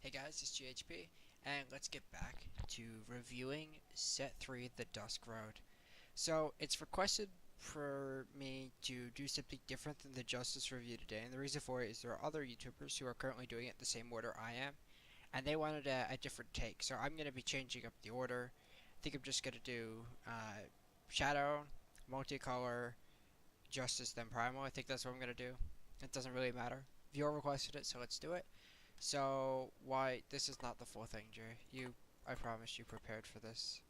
Hey guys, it's GHP, and let's get back to reviewing Set 3, The Dusk Road. So, it's requested for me to do something different than the Justice review today, and the reason for it is there are other YouTubers who are currently doing it the same order I am, and they wanted a different take, so I'm going to be changing up the order. I think I'm just going to do Shadow, Multicolor, Justice, then Primal. I think that's what I'm going to do. It doesn't really matter. Viewer requested it, so let's do it. So, why, this is not the full thing, Jay. I promise you prepared for this.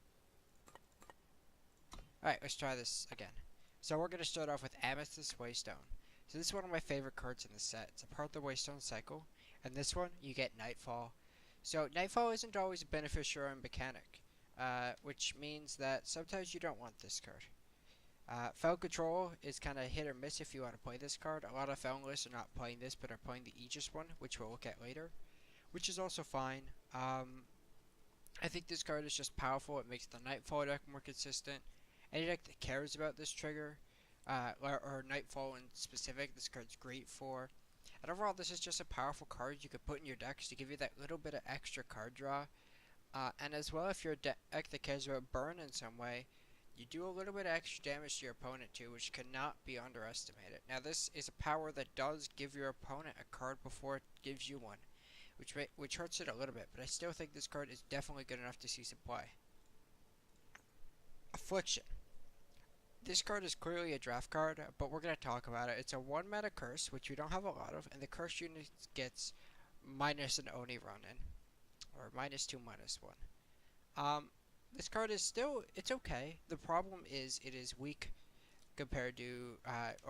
Alright, let's try this again. So we're going to start off with Amethyst Waystone. So this is one of my favorite cards in the set. It's a part of the Waystone cycle. And this one, you get Nightfall. So Nightfall isn't always a beneficial mechanic. Which means that sometimes you don't want this card. Fel Control is kind of hit or miss if you want to play this card. A lot of Fel lists are not playing this, but are playing the Aegis one, which we'll look at later. Which is also fine. I think this card is just powerful. It makes the Nightfall deck more consistent. Any deck that cares about this trigger, or Nightfall in specific, this card's great for. And overall, this is just a powerful card you could put in your decks to give you that little bit of extra card draw. And as well, if you're a deck that cares about burn in some way, you do a little bit of extra damage to your opponent too, which cannot be underestimated. Now, this is a power that does give your opponent a card before it gives you one, which hurts it a little bit, but I still think this card is definitely good enough to see some play. Affliction. This card is clearly a draft card, but we're going to talk about it. It's a 1 mana curse, which we don't have a lot of, and the curse unit gets minus an Oni Ronin, or -2/-1. This card is still, it's okay. The problem is it is weak compared to,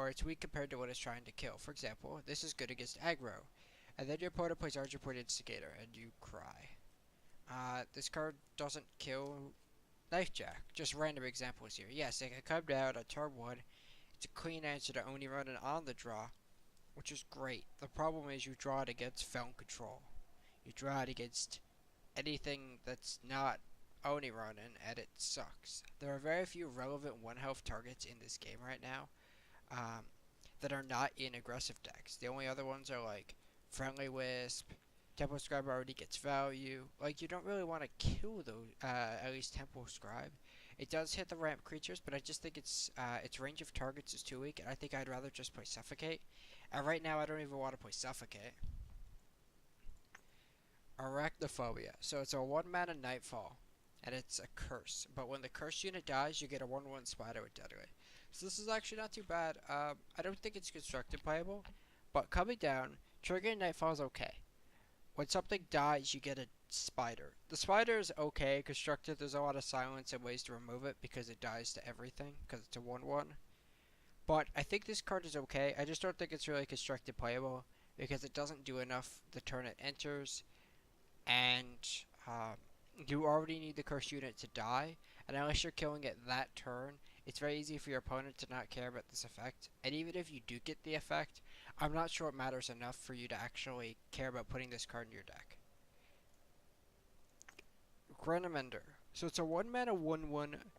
it's weak compared to what it's trying to kill. For example, this is good against aggro, and then your opponent plays Archer Instigator, and you cry. This card doesn't kill Knifejack. Just random examples here. Yes, it can come down on turn 1. It's a clean answer to only running on the draw, which is great. The problem is you draw it against Fel Control. You draw it against anything that's not Oni Ronin, and it sucks. There are very few relevant 1 health targets in this game right now that are not in aggressive decks. The only other ones are like Friendly Wisp, Temple Scribe already gets value. Like, you don't really want to kill those, at least Temple Scribe. It does hit the ramp creatures, but I just think its range of targets is too weak, and I think I'd rather just play Suffocate. And right now, I don't even want to play Suffocate. Arachnophobia. So it's a 1 mana Nightfall, and it's a curse. But when the curse unit dies, you get a 1/1 Spider with Deadly. So this is actually not too bad. I don't think it's constructed playable, but coming down, triggering Nightfall is okay. When something dies, you get a spider. The spider is okay constructed. There's a lot of silence and ways to remove it because it dies to everything because it's a 1/1. But I think this card is okay. I just don't think it's really constructed playable because it doesn't do enough the turn it enters, and you already need the curse unit to die, and unless you're killing it that turn, it's very easy for your opponent to not care about this effect. And even if you do get the effect, I'm not sure it matters enough for you to actually care about putting this card in your deck. Grenamender. So it's a 1 mana 1/1,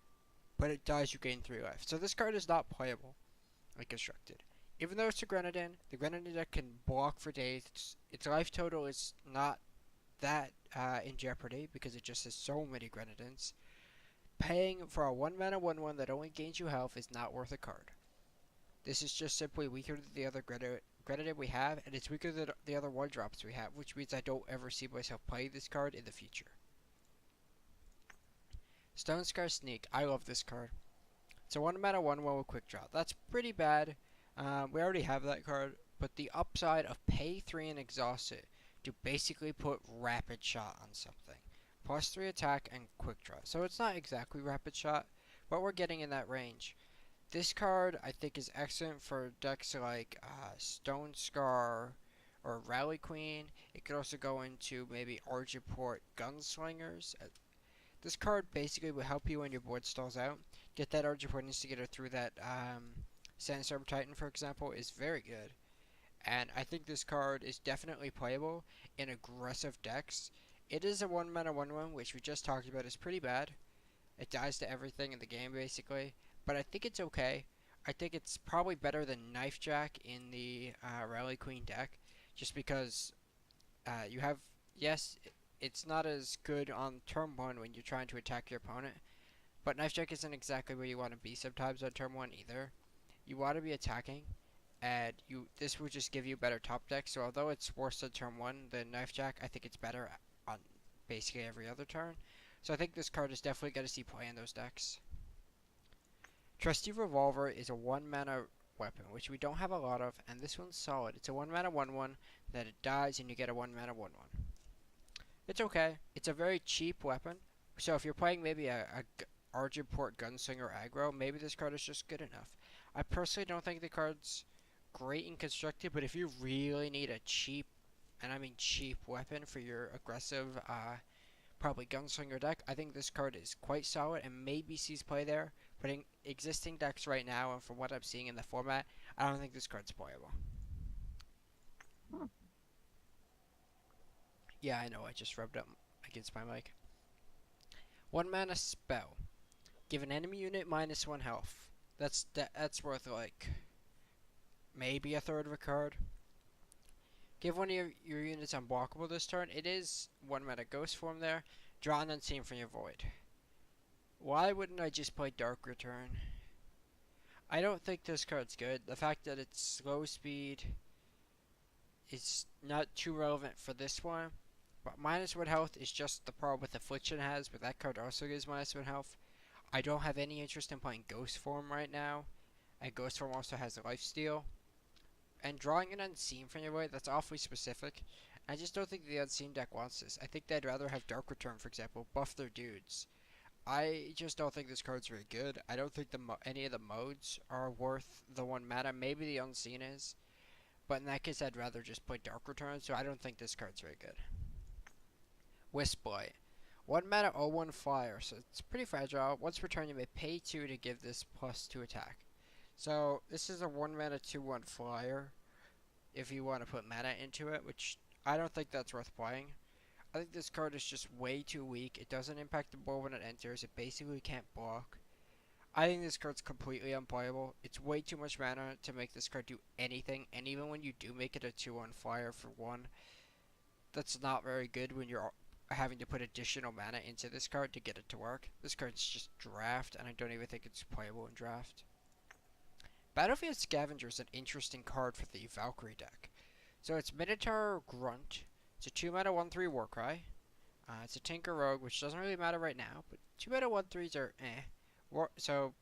but it dies, you gain 3 life. So this card is not playable, like constructed. Even though it's a Grenadin, the Grenadin deck can block for days. Its life total is not that in jeopardy because it just has so many Grenadins. Paying for a 1 mana 1/1 that only gains you health is not worth a card. This is just simply weaker than the other Grenadin we have, and it's weaker than the other 1-drops we have, which means I don't ever see myself playing this card in the future. Stonescar Sneak. I love this card. It's a 1 mana 1/1 with quick draw. That's pretty bad. We already have that card, but the upside of pay 3 and exhaust it to basically put Rapid Shot on something. +3 attack and quick draw. So it's not exactly Rapid Shot, but we're getting in that range. This card, I think, is excellent for decks like Stone Scar or Rally Queen. It could also go into maybe Argentport Gunslingers. This card basically will help you when your board stalls out. Get that Argentport Instigator through that Sandstorm Titan, for example, is very good. And I think this card is definitely playable in aggressive decks. It is a 1 mana 1/1, which we just talked about is pretty bad. It dies to everything in the game, basically. But I think it's okay. I think it's probably better than Knifejack in the Rally Queen deck, just because you have Yes, it's not as good on turn 1 when you're trying to attack your opponent, but Knife Jack isn't exactly where you want to be sometimes on turn 1 either. You want to be attacking, and this will just give you better top deck. So although it's worse on turn 1 than Knife Jack, I think it's better on basically every other turn. So I think this card is definitely going to see play in those decks. Trusty Revolver is a 1 mana weapon, which we don't have a lot of, and this one's solid. It's a 1 mana 1/1 that it dies and you get a 1 mana 1/1. It's okay. It's a very cheap weapon. So if you're playing maybe a Argentport Gunslinger aggro, maybe this card is just good enough. I personally don't think the card's great and constructed, but if you really need a cheap, and I mean cheap weapon for your aggressive, probably Gunslinger deck, I think this card is quite solid and maybe sees play there. But in existing decks right now, and from what I'm seeing in the format, I don't think this card's playable. Hmm. Yeah, I know, I just rubbed up against my mic. 1 mana spell. Give an enemy unit -1 health. That's worth like maybe a third of a card. Give one of your units unblockable this turn. It is 1 mana ghost form there. Draw an unseen from your void. Why wouldn't I just play Dark Return? I don't think this card's good. The fact that it's slow speed is not too relevant for this one. But -1 health is just the problem with Affliction has, but that card also gives -1 health. I don't have any interest in playing Ghost Form right now. And Ghost Form also has Lifesteal. And drawing an Unseen from your way, that's awfully specific. I just don't think the Unseen deck wants this. I think they'd rather have Dark Return, for example, buff their dudes. I just don't think this card's very good. I don't think any of the modes are worth the 1 mana. Maybe the Unseen is. But in that case, I'd rather just play Dark Return, so I don't think this card's very good. Wisp-Blight. 1 mana 0/1 flyer, so it's pretty fragile. Once per turn, you may pay 2 to give this +2 attack. So this is a 1 mana 2/1 flyer if you want to put mana into it, which I don't think that's worth playing. I think this card is just way too weak. It doesn't impact the board when it enters. It basically can't block. I think this card's completely unplayable. It's way too much mana to make this card do anything, and even when you do make it a 2/1 flyer for 1, that's not very good when you're having to put additional mana into this card to get it to work. This card's just draft, and I don't even think it's playable in draft. Battlefield Scavenger is an interesting card for the Valkyrie deck. So it's Minotaur Grunt. It's a 2 mana 1/3 Warcry. It's a Tinker Rogue, which doesn't really matter right now, but 2 mana 1/3s are eh. So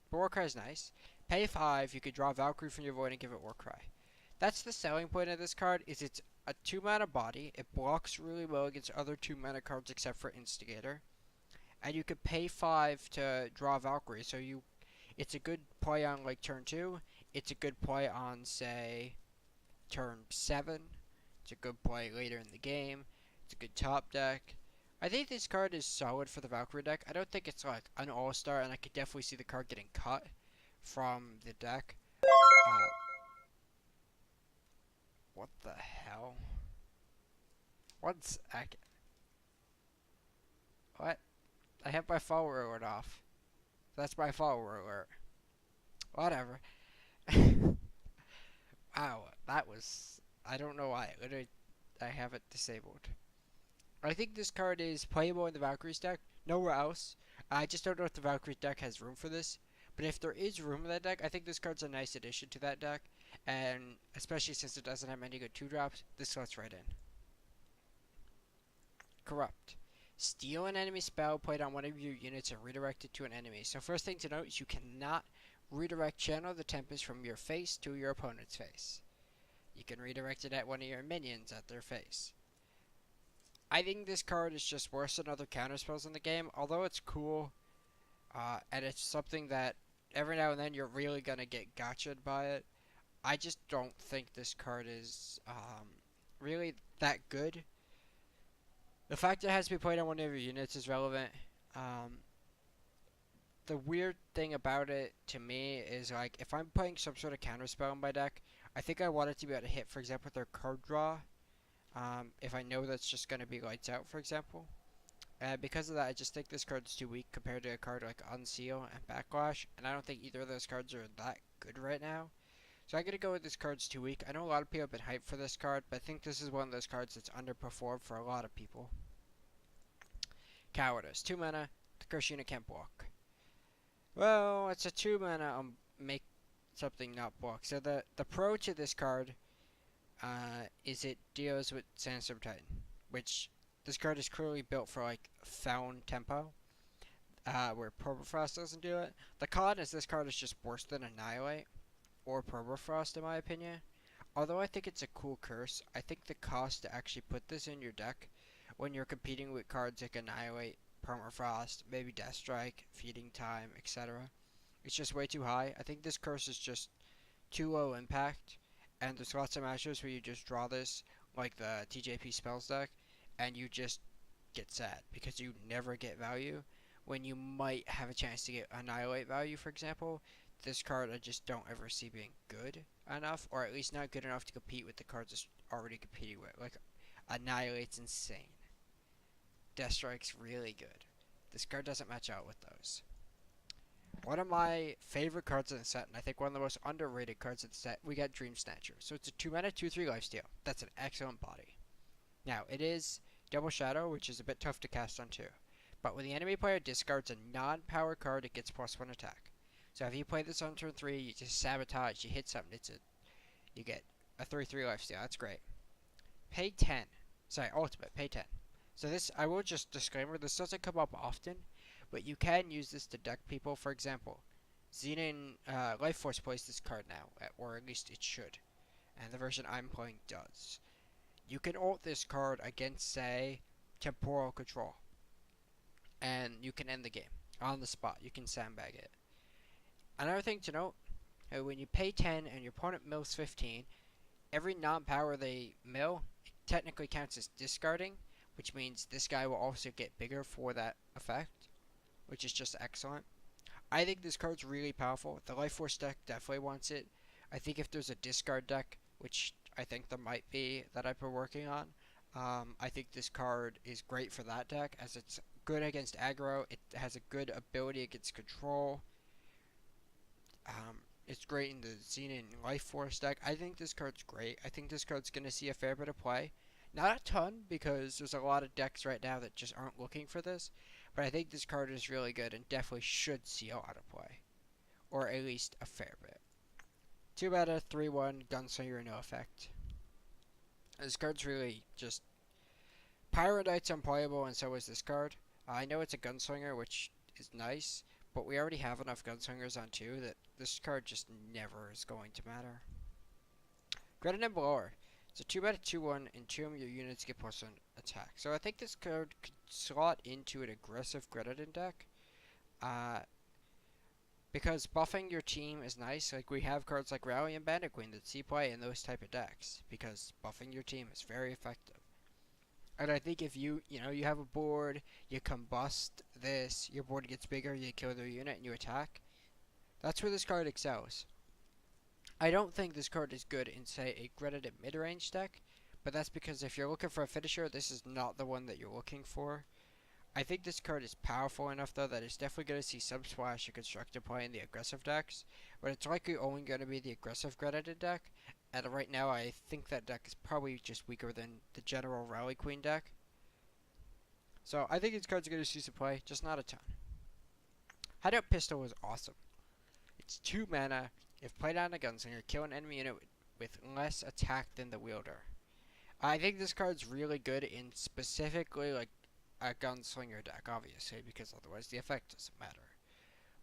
Warcry is nice. Pay 5, you could draw Valkyrie from your void and give it Warcry. That's the selling point of this card. Is it's a 2 mana body. It blocks really well against other 2 mana cards except for Instigator. And you could pay 5 to draw Valkyrie. So it's a good play on like turn 2. It's a good play on say turn 7. It's a good play later in the game. It's a good top deck. I think this card is solid for the Valkyrie deck. I don't think it's like an all-star, and I could definitely see the card getting cut from the deck. Uh, what the hell? 1 second. What? I have my follower alert off. That's my follower alert. Whatever. Wow, that was... I don't know why. Literally, I have it disabled. I think this card is playable in the Valkyries deck. Nowhere else. I just don't know if the Valkyries deck has room for this. But if there is room in that deck, I think this card's a nice addition to that deck. And especially since it doesn't have many good 2-drops, this slots right in. Corrupt. Steal an enemy spell played on one of your units and redirect it to an enemy. So first thing to note is you cannot redirect Channel the Tempest from your face to your opponent's face. You can redirect it at one of your minions at their face. I think this card is just worse than other counterspells in the game, although it's cool, and it's something that every now and then you're really gonna get gotcha'd by it. I just don't think this card is really that good. The fact that it has to be played on one of your units is relevant. The weird thing about it to me is like if I'm playing some sort of counterspell in my deck, I think I want it to be able to hit, for example, with their card draw. If I know that's just going to be lights out, for example. And because of that, I just think this card's too weak compared to a card like Unseal and Backlash, and I don't think either of those cards are that good right now. So I'm gonna go with this card's too weak. I know a lot of people have been hyped for this card, but I think this is one of those cards that's underperformed for a lot of people. Cowardice. 2 mana, the curse unit can't block. Well, it's a 2 mana make something not block. So the pro to this card is it deals with Sandstorm Titan, which this card is clearly built for like Found Tempo, where Permafrost doesn't do it. The con is this card is just worse than Annihilate or Permafrost in my opinion. Although I think it's a cool curse, I think the cost to actually put this in your deck when you're competing with cards like Annihilate, Permafrost, maybe Death Strike, Feeding Time, etc. It's just way too high. I think this curse is just too low impact, and there's lots of matchups where you just draw this, like the TJP spells deck, and you just get sad because you never get value when you might have a chance to get Annihilate value, for example. This card I just don't ever see being good enough, or at least not good enough to compete with the cards it's already competing with. Like, Annihilate's insane. Death Strike's really good. This card doesn't match out with those. One of my favorite cards in the set, and I think one of the most underrated cards in the set, we got Dream Snatcher. So it's a 2 mana, 2/3 lifesteal. That's an excellent body. Now, it is Double Shadow, which is a bit tough to cast on 2. But when the enemy player discards a non-power card, it gets +1 attack. So if you play this on turn 3, you just sabotage, you hit something, you get a 3/3 lifesteal. That's great. Pay 10. Sorry, ultimate, pay 10. So this, I will just disclaimer, this doesn't come up often, but you can use this to deck people. For example, Xenon Life Force plays this card now, or at least it should, and the version I'm playing does. You can ult this card against, say, Temporal Control, and you can end the game on the spot. You can sandbag it. Another thing to note, when you pay 10 and your opponent mills 15, every non-power they mill technically counts as discarding, which means this guy will also get bigger for that effect, which is just excellent. I think this card's really powerful. The Life Force deck definitely wants it. I think if there's a discard deck, which I think there might be that I've been working on, I think this card is great for that deck as it's good against aggro. It has a good ability against control. It's great in the Xenon Life Force deck. I think this card's great. I think this card's going to see a fair bit of play. Not a ton, because there's a lot of decks right now that just aren't looking for this. But I think this card is really good and definitely should see a lot of play. Or at least a fair bit. 2 mana, 3/1, Gunslinger, no effect. This card's really just... Pyro Knight's unplayable, and so is this card. I know it's a Gunslinger, which is nice, but we already have enough Gunslingers on 2 that this card just never is going to matter. Grenadin Blower. It's a 2 mana 2/1, and 2 of your units get +1 attack. So I think this card could slot into an aggressive Grenadin deck. Because buffing your team is nice. Like, we have cards like Rally and Bandit Queen that see play in those type of decks. Because buffing your team is very effective. And I think if you have a board, you combust this, your board gets bigger, you kill their unit, and you attack. That's where this card excels. I don't think this card is good in, say, a Grenadin mid-range deck, but that's because if you're looking for a finisher, this is not the one that you're looking for. I think this card is powerful enough, though, that it's definitely going to see some splash and constructive play in the aggressive decks, but it's likely only going to be the aggressive Grenadin deck, and right now I think that deck is probably just weaker than the general Rally Queen deck. So I think these cards are going to see some play, just not a ton. Hideout Pistol is awesome. It's 2 mana. If played on a Gunslinger, kill an enemy unit with less attack than the wielder. I think this card's really good in specifically like a Gunslinger deck, obviously, because otherwise the effect doesn't matter.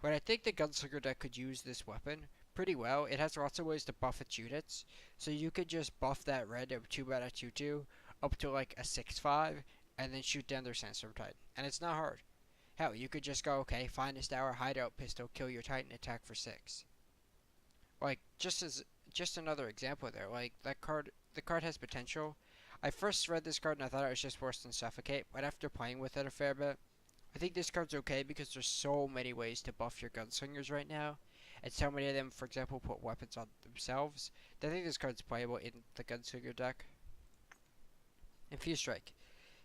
But I think the Gunslinger deck could use this weapon pretty well. It has lots of ways to buff its units, so you could just buff that red of 2 mana 2/2 up to like a 6/5, and then shoot down their Sandstorm Titan. And it's not hard. Hell, you could just go, okay, Finest Hour, Hideout Pistol, kill your Titan, attack for 6. Like, just another example there. Like, the card has potential. I first read this card and I thought it was just worse than Suffocate, but after playing with it a fair bit, I think this card's okay because there's so many ways to buff your Gunslingers right now, and so many of them, for example, put weapons on themselves, that I think this card's playable in the Gunslinger deck. Infuse Strike.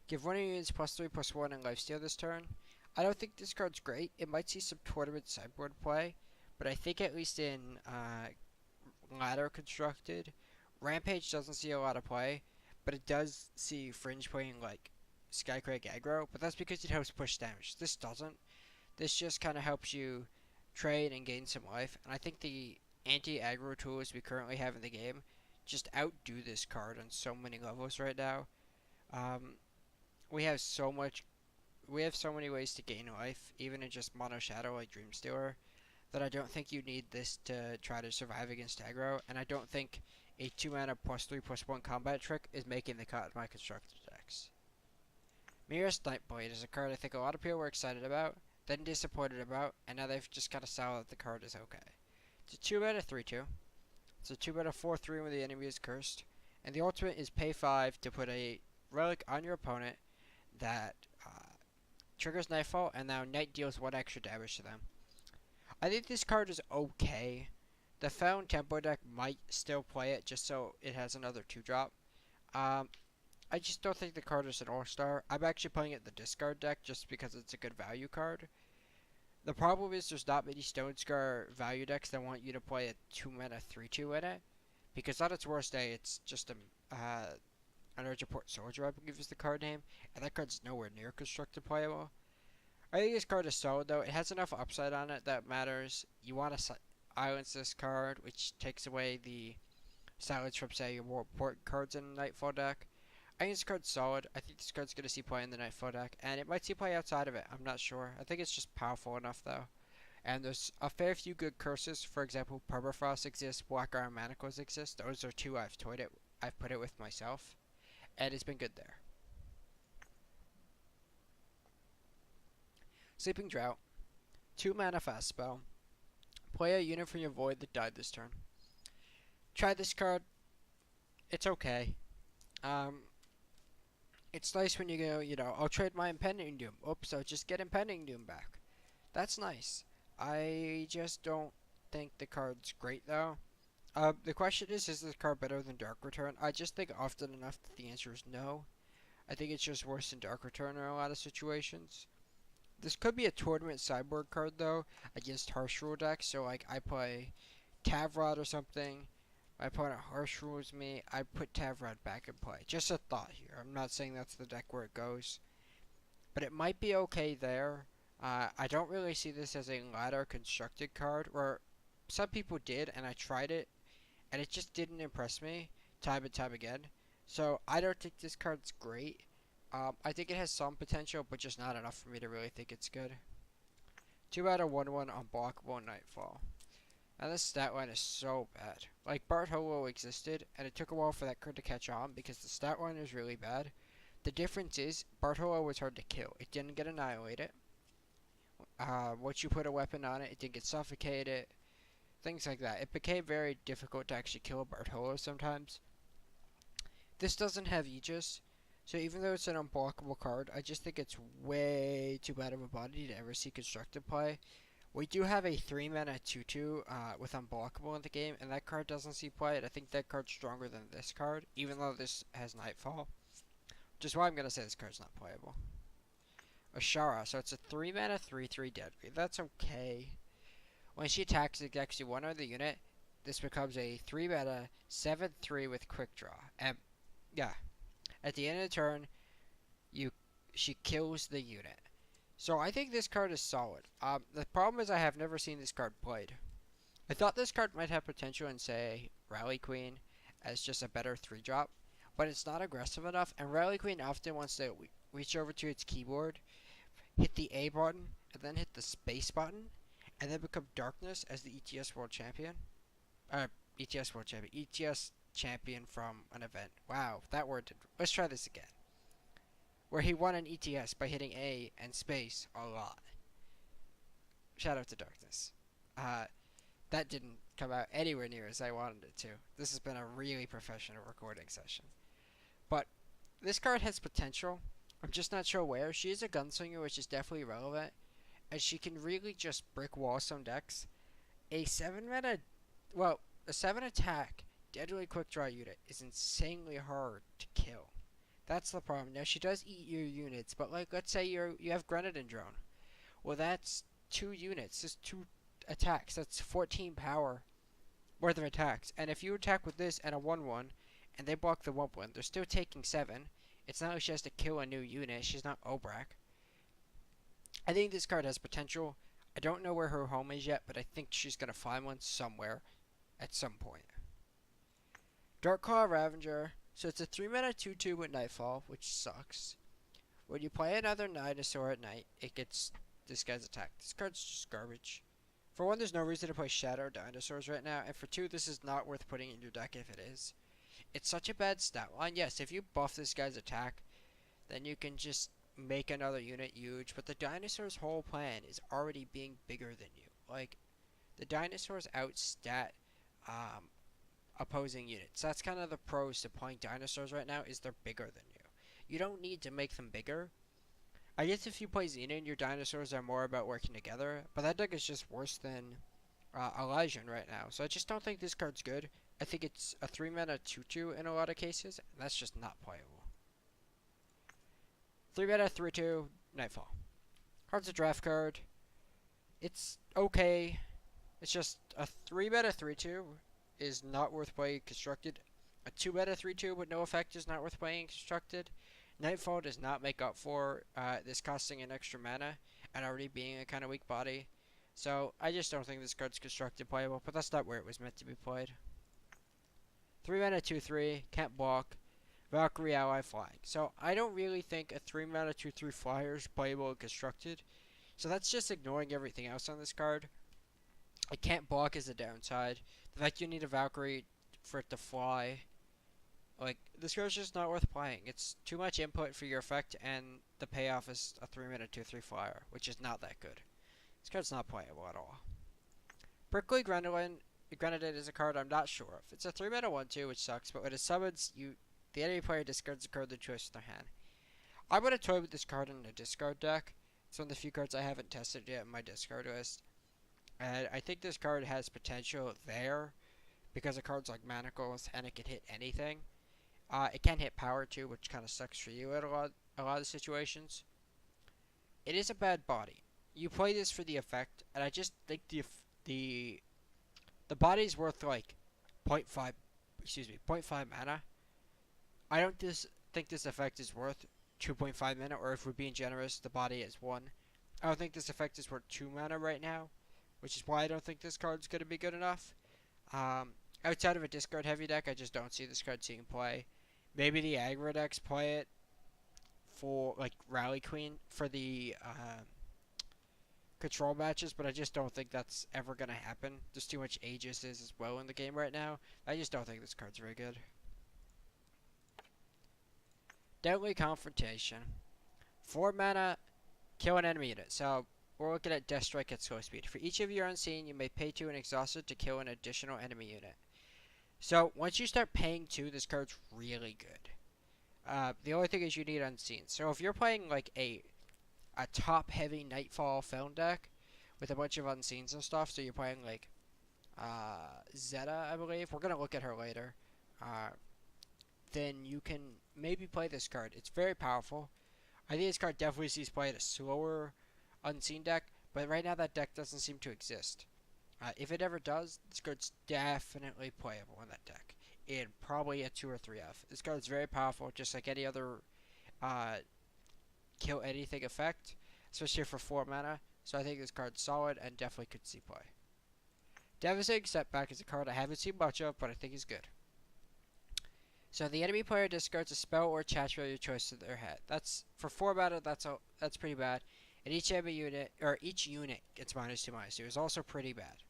Give one of your units +3/+1 and lifesteal this turn. I don't think this card's great. It might see some tournament sideboard play, but I think at least in ladder constructed. Rampage doesn't see a lot of play, but it does see Fringe playing like Skycrag aggro, but that's because it helps push damage. This doesn't. This just kind of helps you trade and gain some life, and I think the anti-aggro tools we currently have in the game just outdo this card on so many levels right now. Um, we have so much. We have so many ways to gain life, even in just Mono Shadow like Dreamstealer, that I don't think you need this to try to survive against aggro, and I don't think a 2 mana +3/+1 combat trick is making the cut in my constructed decks. Mirror's Nightblade is a card I think a lot of people were excited about, then disappointed about, and now they've just got to sell that the card is okay. It's a 2 mana 3/2. It's a 2 mana 4/3 when the enemy is cursed, and the ultimate is pay 5 to put a relic on your opponent that triggers Nightfall, and now Night deals 1 extra damage to them. I think this card is okay. The Found Tempo deck might still play it just so it has another 2-drop. I just don't think the card is an all-star. I'm actually playing it in the discard deck just because it's a good value card. The problem is there's not many Stone Scar value decks that want you to play a 2 mana 3/2 in it. Because on its worst day, it's just an Urgent Port Soldier, I believe is the card name. And that card's nowhere near constructed playable. I think this card is solid though. It has enough upside on it that matters. You want to silence this card, which takes away the silence from, say, your more important cards in a Nightfall deck. I think this card's solid. I think this card's going to see play in the Nightfall deck, and it might see play outside of it. I'm not sure. I think it's just powerful enough, though. And there's a fair few good curses. For example, Permafrost exists, Black Iron Manacles exist. Those are two I've put it with myself, and it's been good there. Sleeping Drought. 2 mana fast spell. Play a unit from your void that died this turn. Try this card. It's okay. It's nice when you go, I'll trade my Impending Doom. Oops, I'll just get Impending Doom back. That's nice. I just don't think the card's great, though. The question is this card better than Dark Return? I just think often enough that the answer is no. I think it's just worse than Dark Return in a lot of situations. This could be a tournament sideboard card, though, against Harsh Rule decks. So, like, I play Tavrod or something. My opponent Harsh Rules me. I put Tavrod back in play. Just a thought here. I'm not saying that's the deck where it goes. But it might be okay there. I don't really see this as a ladder constructed card, where some people did, and I tried it, and it just didn't impress me time and time again. So I don't think this card's great. I think it has some potential, but just not enough for me to really think it's good. 2 out of 1/1 Unblockable Nightfall. Now this stat line is so bad. Like, Bart Holo existed, and it took a while for that card to catch on because the stat line is really bad. The difference is, Bart Holo was hard to kill. It didn't get annihilated. Once you put a weapon on it, it didn't get suffocated. Things like that. It became very difficult to actually kill a Bart Holo sometimes. This doesn't have Aegis, so even though it's an unblockable card, I just think it's way too bad of a body to ever see constructed play. We do have a 3 mana 2/2 with Unblockable in the game, and that card doesn't see play. And I think that card's stronger than this card, even though this has Nightfall. Which is why I'm going to say this card's not playable. Ashara, so it's a 3 mana 3/3 Deadly. That's okay. When she attacks against you one other unit, this becomes a 3 mana 7/3 with Quick Draw. And yeah, at the end of the turn, she kills the unit. So I think this card is solid. The problem is I have never seen this card played. I thought this card might have potential in, say, Rally Queen as just a better 3-drop, but it's not aggressive enough, and Rally Queen often wants to reach over to its keyboard, hit the A button, and then hit the space button, and then become Darkness as the ETS World Champion. ETS Champion from an event. Wow, that word did. Let's try this again. Where he won an ETS by hitting A and space a lot. Shout out to Darkness. That didn't come out anywhere near as I wanted it to. This has been a really professional recording session. But this card has potential. I'm just not sure where. She is a gunslinger, which is definitely relevant, and she can really just brick wall some decks. A 7 attack Deadly Quick Draw unit is insanely hard to kill. That's the problem. Now, she does eat your units, but like, let's say you have Grenadin Drone. Well, that's 2 units. That's 2 attacks. That's 14 power worth of attacks. And if you attack with this and a 1/1, and they block the 1/1, they're still taking 7. It's not like she has to kill a new unit. She's not Obrak. I think this card has potential. I don't know where her home is yet, but I think she's gonna find one somewhere at some point. Darkclaw Ravager. So it's a 3 mana 2/2 with Nightfall, which sucks. When you play another dinosaur at night, it gets this guy's attack. This card's just garbage. For one, there's no reason to play Shadow Dinosaurs right now, and for two, this is not worth putting in your deck if it is. It's such a bad stat line. Yes, if you buff this guy's attack, then you can just make another unit huge, but the dinosaur's whole plan is already being bigger than you. Like, the dinosaurs outstat um, opposing units. That's kind of the pros to playing dinosaurs right now, is they're bigger than you. You don't need to make them bigger. I guess if you play Xenon, your dinosaurs are more about working together, but that deck is just worse than Elysian right now. So I just don't think this card's good. I think it's a 3 mana 2/2 in a lot of cases, and that's just not playable. 3 mana 3/2 Nightfall. Card's a draft card. It's okay. It's just a 3 mana 3/2 is not worth playing constructed. A 2 mana 3/2 with no effect is not worth playing constructed. Nightfall does not make up for this costing an extra mana and already being a kind of weak body. So I just don't think this card's constructed playable, but that's not where it was meant to be played. 3 mana 2/3, can't block, Valkyrie ally flying. So I don't really think a 3 mana 2/3 flyer is playable and constructed. So that's just ignoring everything else on this card. It can't block is the downside. The fact you need a Valkyrie for it to fly. Like, this card's just not worth playing. It's too much input for your effect, and the payoff is a 3 mana 2/3 flyer, which is not that good. This card's not playable at all. Prickly Grenadine is a card I'm not sure of. It's a 3 mana 1/2, which sucks, but when it summons, the enemy player discards a card of their choice in their hand. I'm going to toy with this card in a discard deck. It's one of the few cards I haven't tested yet in my discard list. And I think this card has potential there because of cards like Manacles, and it can hit anything. It can hit power too, which kind of sucks for you at a lot of situations. It is a bad body. You play this for the effect, and I just think the body's worth like 0.5 mana. I don't think this effect is worth 2.5 mana, or if we're being generous, the body is 1. I don't think this effect is worth 2 mana right now, which is why I don't think this card's going to be good enough. Outside of a discard heavy deck, I just don't see this card seeing play. Maybe the aggro decks play it for like Rally Queen for the control matches, but I just don't think that's ever going to happen. There's too much Aegises as well in the game right now. I just don't think this card's very good. Deadly Confrontation. 4 mana, kill an enemy unit. So we're looking at Death Strike at slow speed. For each of your unseen, you may pay 2 and exhausted to kill an additional enemy unit. So once you start paying 2, this card's really good. The only thing is you need unseen. So if you're playing like a top heavy Nightfall Feln deck with a bunch of unseens and stuff, so you're playing like Zeta, I believe. We're gonna look at her later. Then you can maybe play this card. It's very powerful. I think this card definitely sees play at a slower unseen deck, but right now that deck doesn't seem to exist. If it ever does, this card's definitely playable in that deck. In probably a 2 or 3F. This card's very powerful, just like any other kill anything effect, especially for 4 mana. So I think this card's solid and definitely could see play. Devastating Setback is a card I haven't seen much of, but I think is good. So the enemy player discards a spell or attachment of your choice to their head. That's for 4 mana. That's pretty bad. And each enemy unit each unit gets -2/-2 is also pretty bad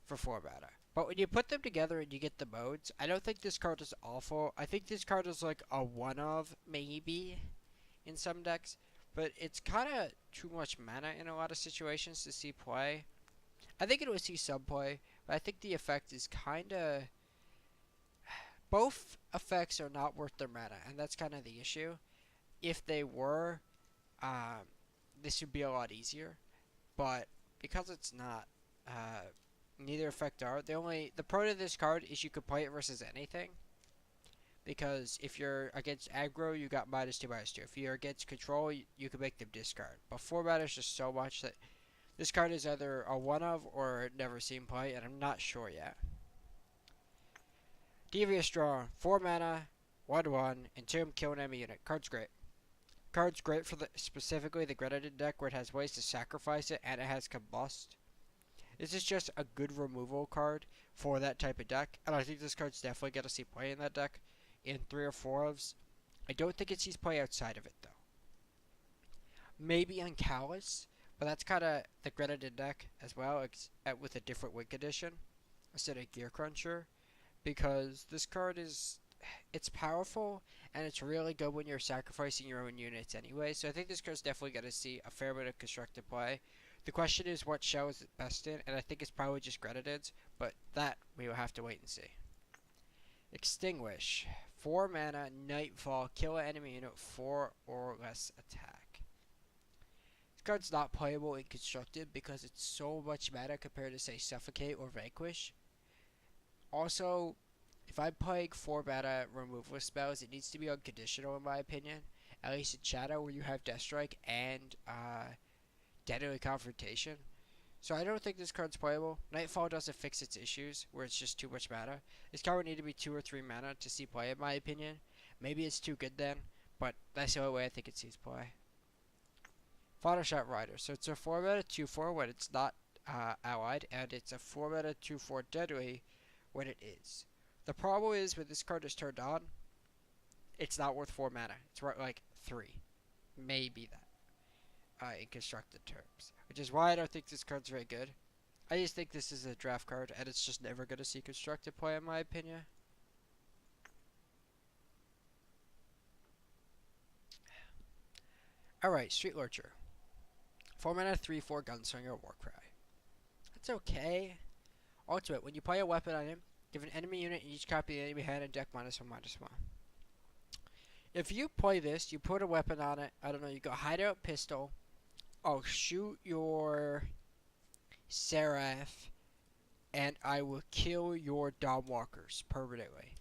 for 4 mana. But when you put them together and you get the modes, I don't think this card is awful. I think this card is like a one of maybe in some decks, but it's kind of too much mana in a lot of situations to see play. I think it will see some play, but I think the effect is kind of... Both effects are not worth their mana, and that's kind of the issue. If they were, this would be a lot easier, but because it's not, neither effect are. The pro to this card is you could play it versus anything, because if you're against aggro, you got -2/-2. If you're against control, you can make them discard. But 4 mana is just so much that this card is either a one of or never seen play, and I'm not sure yet. Devious Draw, 4 mana, 1/1, Entomb, kill an enemy unit. Card's great. Card's great for specifically the Grenadin deck where it has ways to sacrifice it and it has Combust. This is just a good removal card for that type of deck, and I think this card's definitely going to see play in that deck in 3 or 4 ofs. I don't think it sees play outside of it, though. Maybe on Callus, but that's kind of the Grenadin deck as well, with a different win condition instead of Gear Cruncher, because this card it's powerful and it's really good when you're sacrificing your own units anyway. So I think this card's definitely going to see a fair bit of constructed play. The question is what shell is it best in, and I think it's probably just Grenadins, but that we will have to wait and see. Extinguish. 4 mana, Nightfall, kill an enemy unit, 4 or less attack. This card's not playable in Constructed because it's so much meta compared to, say, Suffocate or Vanquish. Also, if I'm playing 4 mana removal spells, it needs to be unconditional in my opinion. At least in Shadow, where you have Death Strike and Deadly Confrontation. So I don't think this card's playable. Nightfall doesn't fix its issues, where it's just too much mana. This card would need to be 2 or 3 mana to see play in my opinion. Maybe it's too good then, but that's the only way I think it sees play. Final Shot Rider. So it's a 4 mana 2/4 when it's not allied, and it's a 4 mana 2/4 deadly when it is. The problem is when this card is turned on, it's not worth 4 mana. It's worth like 3. Maybe that. In constructed terms. Which is why I don't think this card's very good. I just think this is a draft card, and it's just never going to see constructed play in my opinion. Alright, Street Lurcher. 4 mana 3/4 Gunslinger Warcry. That's okay. Ultimate, when you play a weapon on him, give an enemy unit in each copy of the enemy hand and deck -1/-1. If you play this, you put a weapon on it, I don't know, you go Hideout Pistol, I'll shoot your Seraph, and I will kill your Dawnwalkers permanently.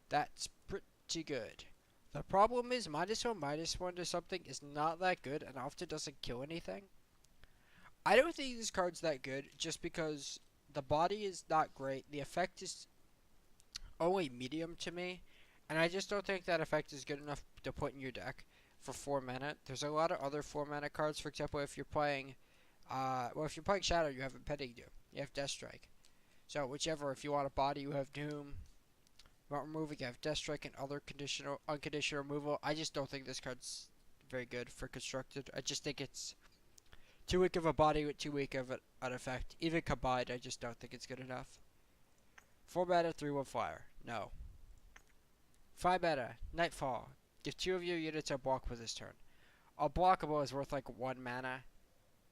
That's pretty good. The problem is -1/-1 to something is not that good and often doesn't kill anything. I don't think this card's that good just because the body is not great. The effect is only medium to me, and I just don't think that effect is good enough to put in your deck for 4 mana. There's a lot of other 4 mana cards. For example, if you're playing if you're playing Shadow, you have Impending Doom. You have Death Strike. So whichever, if you want a body, you have Doom. Want removing, you have Death Strike and other unconditional removal. I just don't think this card's very good for constructed. I just think it's too weak of a body with too weak of an effect. Even combined, I just don't think it's good enough. 4 mana, 3/1 Flyer. No. 5 mana, Nightfall. Give 2 of your units a block for this turn. Unblockable is worth like 1 mana.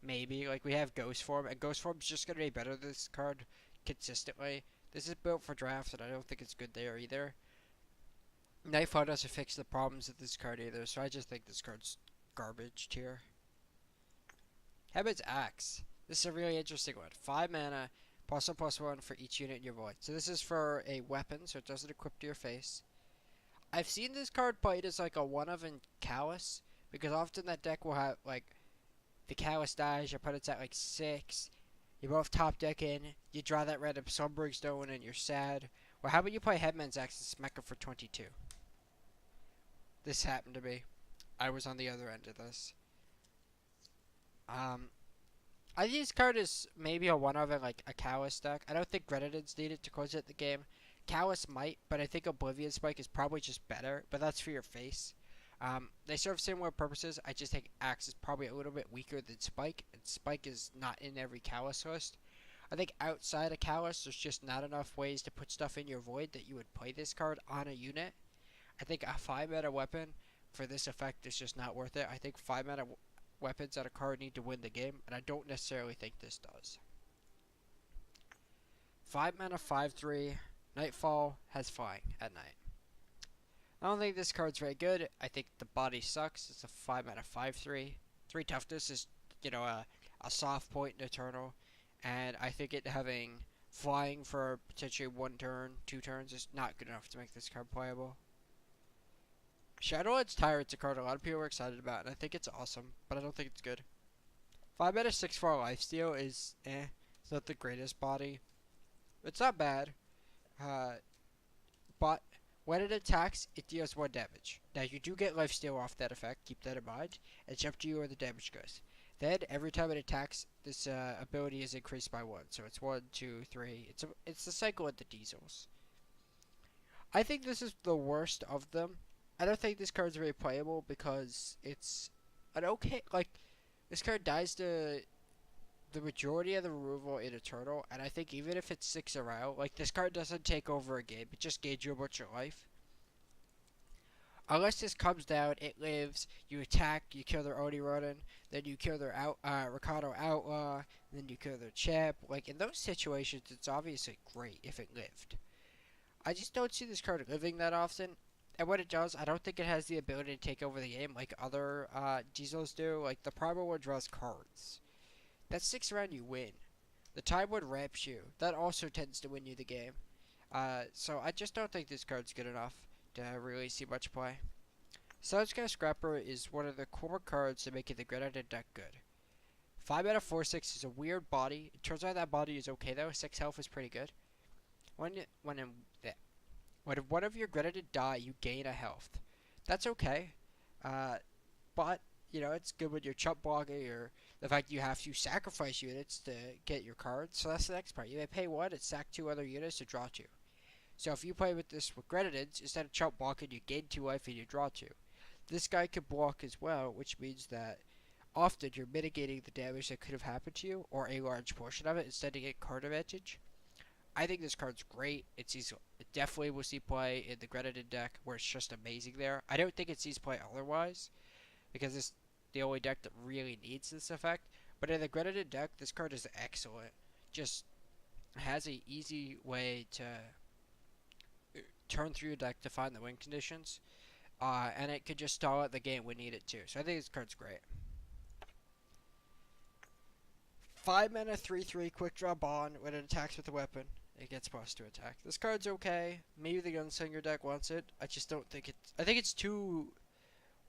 Maybe. Like we have Ghost Form, and Ghost Form's just going to be better than this card consistently. This is built for drafts, and I don't think it's good there either. Nightfall doesn't fix the problems of this card either, so I just think this card's garbage tier. Heaven's Axe. This is a really interesting one. 5 mana, +1/+1 for each unit in your void. So this is for a weapon, so it doesn't equip to your face. I've seen this card played as like a 1-of in Callus, because often that deck will have like the Callus dies, your opponent's at like 6, you both top deck in, you draw that random Sunbreak Stone and you're sad. Well, how about you play Headman's Axe and smack him for 22? This happened to me. I was on the other end of this. I think this card is maybe a 1-of in like a Callus deck. I don't think Grenadins need it to close out the game. Callus might, but I think Oblivion Spike is probably just better, but that's for your face. They serve similar purposes. I just think Axe is probably a little bit weaker than Spike, and Spike is not in every Callus list. I think outside of Callus, there's just not enough ways to put stuff in your void that you would play this card on a unit. I think a 5 mana weapon for this effect is just not worth it. I think 5 mana weapons on a card need to win the game, and I don't necessarily think this does. 5 mana 5/3, Nightfall has flying at night. I don't think this card's very good. I think the body sucks. It's a 5 mana 5/3. 3 toughness is, a soft point in Eternal. And I think it having flying for potentially 1 turn, 2 turns is not good enough to make this card playable. Shadowlands Tyrant's a card a lot of people are excited about, and I think it's awesome, but I don't think it's good. 5 mana 6/4 lifesteal is It's not the greatest body. It's not bad. but when it attacks, it deals 1 damage. Now you do get lifesteal off that effect, keep that in mind. It's up to you where the damage goes. Then every time it attacks, this ability is increased by 1. So it's 1, 2, 3. It's the cycle of the diesels. I think this is the worst of them. I don't think this card's very playable because it's an okay this card dies to the majority of the removal in Eternal, and I think even if it sticks around, like this card doesn't take over a game, it just gains you a bunch of life. Unless this comes down, it lives, you attack, you kill their Oni Ronin, then you kill their Ricardo Outlaw, then you kill their champ. Like in those situations, it's obviously great if it lived. I just don't see this card living that often. And when it does, I don't think it has the ability to take over the game like other Diesels do. Like the Primal one draws cards. That sticks around, you win. The Time one ramps you. That also tends to win you the game. So I just don't think this card's good enough to really see much play. Sunsky Scrapper is one of the core cards to make it the Grenadine deck good. 5 mana 4/6 is a weird body. It turns out that body is okay though. 6 health is pretty good. When one of your Grenadine die, you gain a health. That's okay. But you know it's good when you're chump blocking or the fact you have to sacrifice units to get your cards. So that's the next part. You may pay 1 and sack 2 other units to draw 2. So if you play with this with Grenadines, instead of chump blocking, you gain 2 life and you draw 2. This guy can block as well, which means that often you're mitigating the damage that could have happened to you, or a large portion of it, instead of getting card advantage. I think this card's great. It definitely will see play in the Grenadine deck, where it's just amazing there. I don't think it sees play otherwise, because it's the only deck that really needs this effect. But in the Grenadine deck, this card is excellent. Just has a easy way to turn through your deck to find the win conditions. And it could just stall out the game when needed too. So I think this card's great. 5 mana 3/3 quick draw bond. When it attacks with a weapon, it gets plus 2 attack. This card's okay. Maybe the Gunslinger deck wants it. I just don't think it's. I think it's too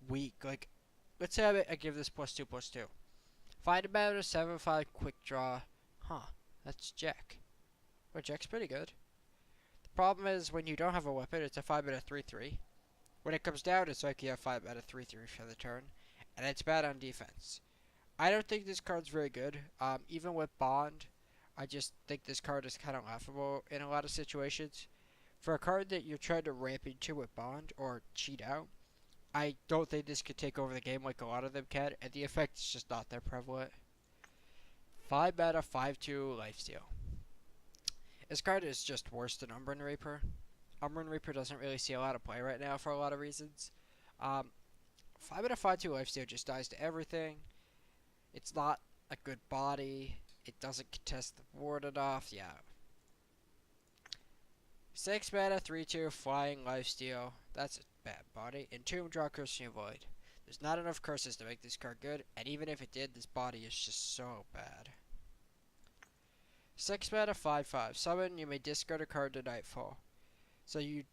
weak. Like, let's say I give this plus 2/2. 5 mana 7/5 quick draw. Huh. That's Jack. Well, Jack's pretty good. The problem is when you don't have a weapon, it's a 5 mana 3/3. When it comes down, it's like you have 5 mana 3/3 for the turn, and it's bad on defense. I don't think this card's very good. Even with Bond, I just think this card is kind of laughable in a lot of situations. For a card that you're trying to ramp into with Bond or cheat out, I don't think this could take over the game like a lot of them can, and the effect is just not that prevalent. 5 mana 5/2 lifesteal. This card is just worse than Umbran Reaper. Umbran Reaper doesn't really see a lot of play right now for a lot of reasons. 5 mana 5/2 lifesteal just dies to everything. It's not a good body. It doesn't contest the board enough. Yeah. 6 mana 3/2 flying lifesteal. That's a bad body. Entomb, draw, curse, and avoid. There's not enough curses to make this card good, and even if it did, this body is just so bad. 6 mana 5/5. Summon, you may discard a card to Nightfall. So you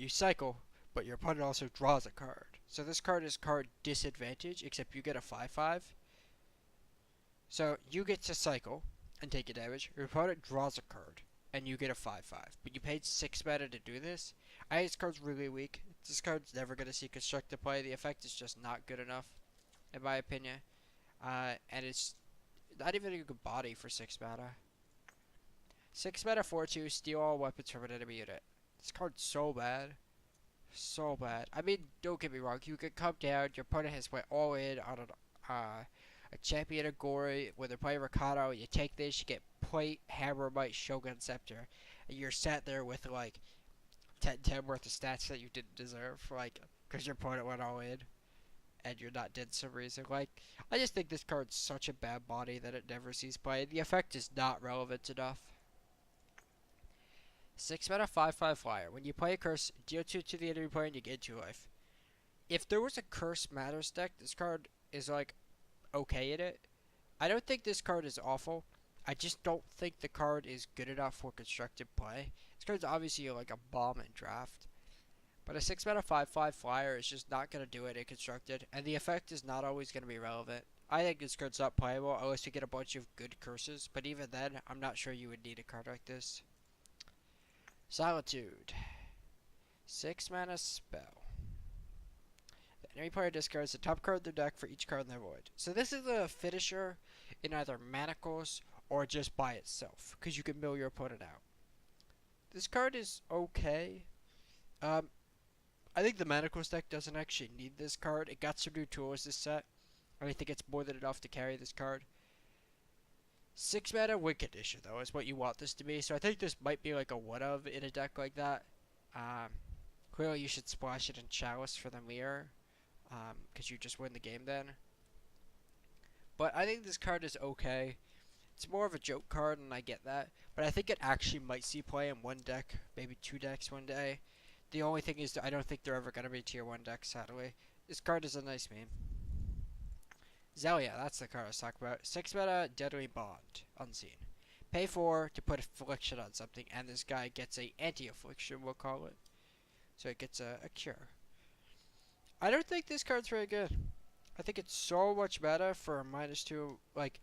cycle, but your opponent also draws a card. So this card is card disadvantage, except you get a 5/5. So you get to cycle and take a damage. Your opponent draws a card, and you get a 5/5. But you paid 6 mana to do this. I think this card's really weak. This card's never going to see constructive play. The effect is just not good enough, in my opinion. And it's not even a good body for 6 mana. 6 mana 4/2, steal all weapons from an enemy unit. This card's so bad. So bad. I mean, don't get me wrong. You can come down. Your opponent has went all in on a champion of Gory. When they're playing Ricardo, you take this, you get Plate, Hammer, Might, Shogun, Scepter. And you're sat there with like 10/10 worth of stats that you didn't deserve. Like, because your opponent went all in. And you're not dead for some reason. Like, I just think this card's such a bad body that it never sees play. The effect is not relevant enough. 6 mana 5/5 flyer. When you play a curse, deal 2 to the enemy player and you get 2 life. If there was a curse matters deck, this card is like okay in it. I don't think this card is awful. I just don't think the card is good enough for constructive play. This card's obviously like a bomb in draft. But a 6 mana 5/5 flyer is just not going to do it in constructed, and the effect is not always going to be relevant. I think this card's not playable unless you get a bunch of good curses, but even then, I'm not sure you would need a card like this. Solitude. 6 mana spell. The enemy player discards the top card of their deck for each card in their void. So this is a finisher in either Manacles or just by itself, because you can mill your opponent out. This card is okay. Um, I think the Manacles deck doesn't actually need this card. It got some new tools this set, and I think it's more than enough to carry this card. 6 mana win condition though is what you want this to be, so I think this might be like a one of in a deck like that. Um, Clearly you should splash it in Chalice for the mirror, because you just win the game then. But I think this card is okay. It's more of a joke card, and I get that. But I think it actually might see play in one deck, maybe two decks one day. The only thing is that I don't think they're ever going to be tier 1 decks, sadly. This card is a nice meme. Zelia, that's the card I was talking about. 6 mana, Deadly Bond, unseen. Pay 4 to put Affliction on something, and this guy gets a anti-affliction, we'll call it. So it gets a cure. I don't think this card's very good. I think it's so much better for a -2. Like,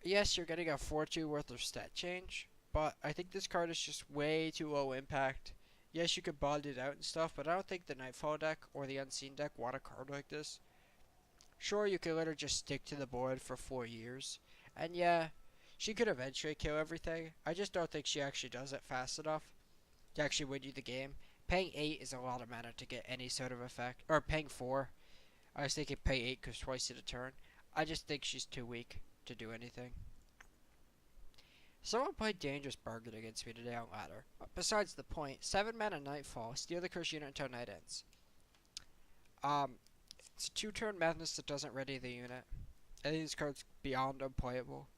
yes, you're getting a 4/2 worth of stat change, but I think this card is just way too low impact. Yes, you could bond it out and stuff, but I don't think the Nightfall deck or the Unseen deck want a card like this. Sure, you could let her just stick to the board for 4 years, and yeah, she could eventually kill everything. I just don't think she actually does it fast enough to actually win you the game. Paying 8 is a lot of mana to get any sort of effect. Or paying 4. I was thinking pay 8 because twice in a turn. I just think she's too weak to do anything. Someone played Dangerous Bargain against me today on ladder. Besides the point, 7 mana Nightfall. Steal the curse unit until night ends. It's a 2-turn madness that doesn't ready the unit. I think this card's beyond unplayable.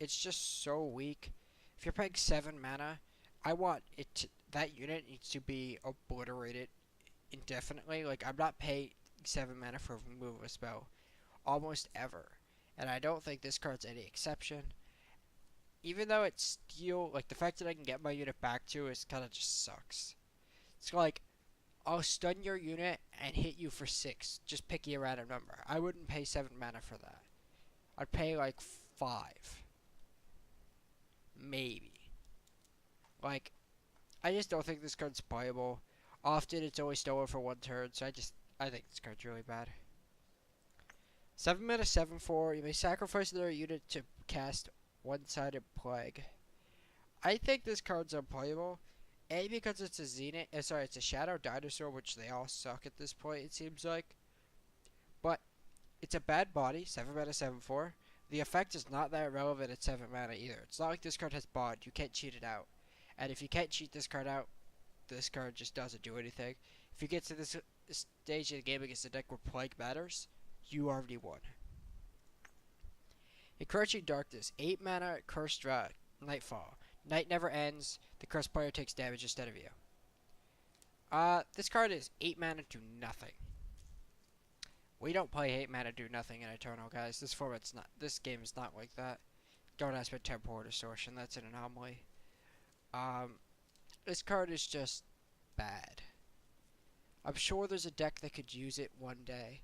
It's just so weak. If you're paying 7 mana, I want it to, that unit needs to be obliterated indefinitely. Like, I'm not paying 7 mana for remove a spell almost ever, and I don't think this card's any exception. Even though it's steal, like the fact that I can get my unit back to is kind of just sucks. It's like, I'll stun your unit and hit you for 6. Just pick a random number. I wouldn't pay 7 mana for that. I'd pay like 5. Maybe. Like, I just don't think this card's playable. Often it's only stolen for 1 turn, so I think this card's really bad. 7 mana 7/4. You may sacrifice another unit to cast One-Sided Plague. I think this card's unplayable. A, because it's a Zenith, it's a Shadow Dinosaur, which they all suck at this point, it seems like. But it's a bad body, 7 mana 7/4. The effect is not that relevant at 7 mana either. It's not like this card has Bond. You can't cheat it out. And if you can't cheat this card out, this card just doesn't do anything. If you get to this stage of the game against a deck where Plague matters, you already won. Encroaching Darkness, 8 mana, Cursed Nightfall. Night never ends, the cursed player takes damage instead of you. This card is 8 mana, do nothing. We don't play 8 mana, do nothing in Eternal, guys. This game is not like that. Don't ask for Temporal Distortion, that's an anomaly. This card is just bad. I'm sure there's a deck that could use it one day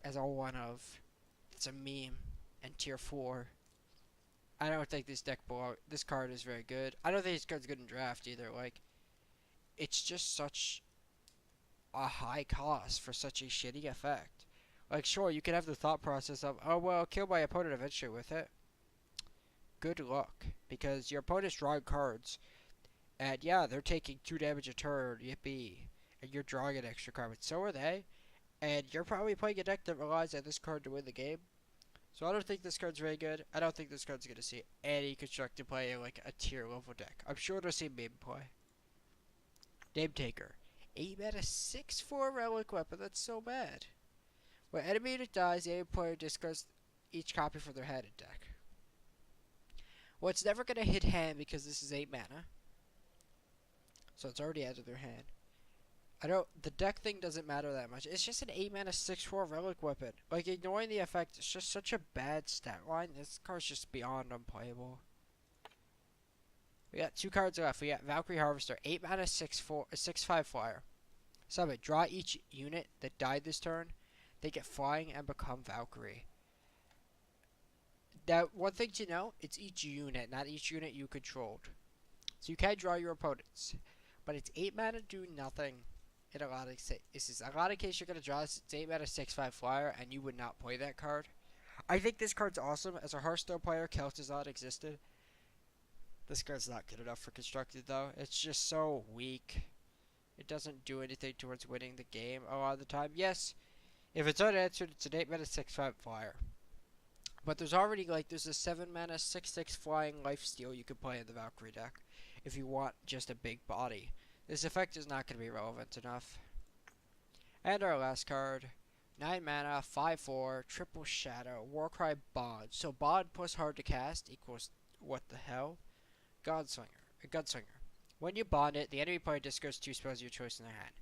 as a one of. It's a meme and tier 4. I don't think this card is very good. I don't think this card's good in draft either. Like, it's just such a high cost for such a shitty effect. Like, sure, you could have the thought process of, oh well, kill my opponent eventually with it. Good luck, because your opponent's drawing cards, and yeah, they're taking 2 damage a turn, yippee, and you're drawing an extra card, but so are they, and you're probably playing a deck that relies on this card to win the game. So I don't think this card's very good. I don't think this card's going to see any constructive play in like a tier level deck. I'm sure it'll see meme play. Name Taker. 8 mana 6/4 relic weapon. That's so bad. When enemy unit dies, the enemy player discards each copy from their hand in deck. Well, it's never going to hit hand because this is 8 mana. So it's already out of their hand. The deck thing doesn't matter that much. It's just an 8 mana 6/4 relic weapon. Like, ignoring the effect, it's just such a bad stat line. This card's just beyond unplayable. We got 2 cards left. We got Valkyrie Harvester, 8 mana 6/5 flyer. Summon, draw each unit that died this turn. They get flying and become Valkyrie. Now, one thing to know, it's each unit, not each unit you controlled. So you can draw your opponents. but it's 8 mana do nothing. In a lot of cases, a lot of cases you're gonna draw this. It's 8 mana 6/5 flyer, and you would not play that card. I think this card's awesome. As a Hearthstone player, Kel'Thuzad existed. This card's not good enough for constructed though. It's just so weak. It doesn't do anything towards winning the game a lot of the time. Yes, if it's unanswered, it's an 8 mana 6/5 flyer. But there's a 7 mana 6/6 flying lifesteal you can play in the Valkyrie deck if you want just a big body. This effect is not going to be relevant enough. And our last card, 9 mana, 5/4, triple shadow, Warcry Bond. So Bond plus hard to cast equals what the hell? Gunslinger. When you bond it, the enemy player discards 2 spells of your choice in their hand.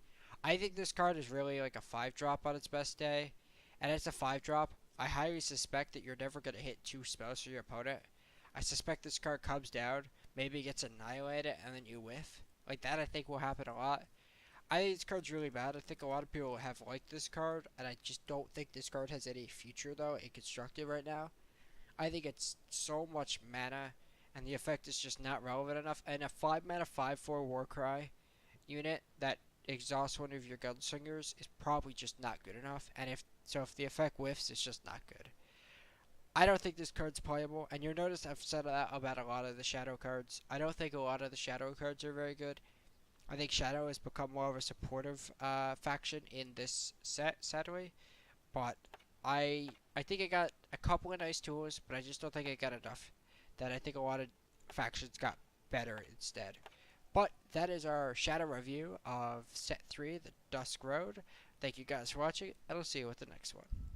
I think this card is really like a 5-drop on its best day. And it's a 5-drop. I highly suspect that you're never going to hit 2 spells for your opponent. I suspect this card comes down, maybe gets annihilated, and then you whiff. Like that I think will happen a lot. I think this card's really bad. I think a lot of people have liked this card, and I just don't think this card has any future though in constructed right now. I think it's so much mana, and the effect is just not relevant enough. And a 5 mana 5/4 Warcry unit that exhausts one of your gunslingers is probably just not good enough. And if the effect whiffs, it's just not good. I don't think this card's playable, and you'll notice I've said that about a lot of the shadow cards. I don't think a lot of the shadow cards are very good. I think Shadow has become more of a supportive faction in this set, sadly. But I think I got a couple of nice tools, but I just don't think I got enough. That I think a lot of factions got better instead. But that is our Shadow review of Set 3, the Dusk Road. Thank you guys for watching, and I'll see you with the next one.